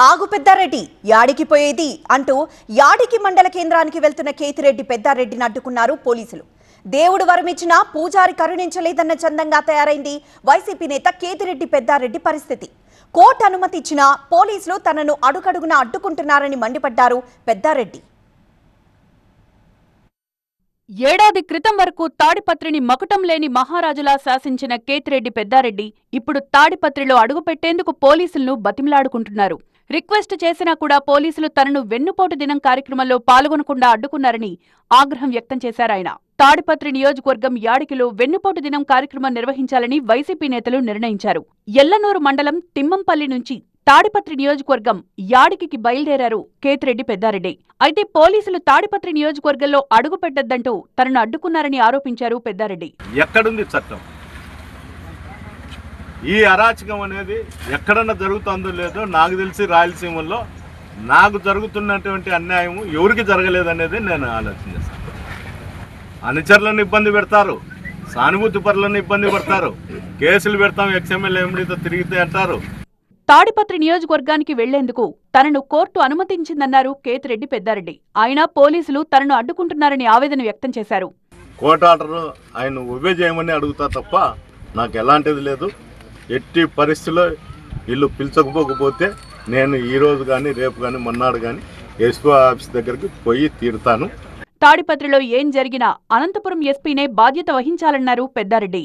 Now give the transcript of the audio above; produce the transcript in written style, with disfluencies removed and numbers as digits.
ఆగు పెద్దారెడ్డి యాడికి పోయేది అంటూ యాడికి మండల కేంద్రానికి వెళ్తున్న కేతిరెడ్డి పెద్దారెడ్డిని అడ్డుకున్నారు పోలీసులు. దేవుడు వరమిచ్చినా పూజారి కరుణించలేదన్న చందంగా తయారైంది వైసీపీ నేత కేతిరెడ్డి పెద్దారెడ్డి పరిస్థితి. కోర్టు అనుమతి ఇచ్చినా పోలీసులు తనను అడుగడుగునా అడ్డుకుంటున్నారని మండిపడ్డారు పెద్దారెడ్డి. ఏడాది క్రితం వరకు తాడిపత్రిని మకుటం లేని మహారాజులా శాసించిన కేతిరెడ్డి పెద్దారెడ్డి ఇప్పుడు తాడిపత్రిలో అడుగుపెట్టేందుకు పోలీసులను బతిమిలాడుకుంటున్నారు. రిక్వెస్ట్ చేసినా కూడా పోలీసులు తనను వెన్నుపోటు దినం కార్యక్రమంలో పాల్గొనకుండా అడ్డుకున్నారని ఆగ్రహం వ్యక్తం చేశారాయన. తాడిపత్రి నియోజకవర్గం యాడికిలో వెన్నుపోటు దినం కార్యక్రమం నిర్వహించాలని వైసీపీ నేతలు నిర్ణయించారు. ఎల్లనూరు మండలం తిమ్మంపల్లి నుంచి తాడిపత్రి నియోజకవర్గం యాడికి బయలుదేరారు కేతిరెడ్డి పెద్దారెడ్డి. అయితే పోలీసులు తాడిపత్రి నియోజకవర్గంలో అడుగు పెట్టొద్దంటూ తనను అడ్డుకున్నారని ఆరోపించారు పెద్దారెడ్డి. ఎక్కడుంది చట్టం? ఈ అరాచకం అనేది ఎక్కడన్నా జరుగుతుందో లేదో నాకు తెలిసి రాయలసీమలో నాకు జరుగుతున్నటువంటి అన్యాయం ఎవరికి జరగలేదనేది నేను ఆలోచన చేస్తాను. అనుచరులను ఇబ్బంది పెడతారు, సానుభూతి పరులను ఇబ్బంది పెడతారు, కేసులు పెడతాం, ఎక్స్ఎమ్మెల్యే ఎండితో తిరిగితే అంటారు. తాడిపత్రి నియోజకవర్గానికి వెళ్లేందుకు తనను కోర్టు అనుమతించిందన్నారు కేతిరెడ్డి పెద్దారెడ్డి. అయినా పోలీసులు తనను అడ్డుకుంటున్నారని ఆవేదన వ్యక్తం చేశారు. కోర్టు ఆర్డర్ ఆయన ఒబే చేయమని అడుగుతా తప్ప నాకు ఎలాంటిది లేదు. ఎట్టి పరిస్థితుల్లో వీళ్ళు పిలుచకపోకపోతే నేను ఈరోజు కానీ రేపు కానీ మొన్నాడు కానీ ఎస్పీ ఆఫీస్ దగ్గరికి పోయి తీరుతాను. తాడిపత్రిలో ఏం జరిగినా అనంతపురం ఎస్పీనే బాధ్యత వహించాలన్నారు పెద్దారెడ్డి.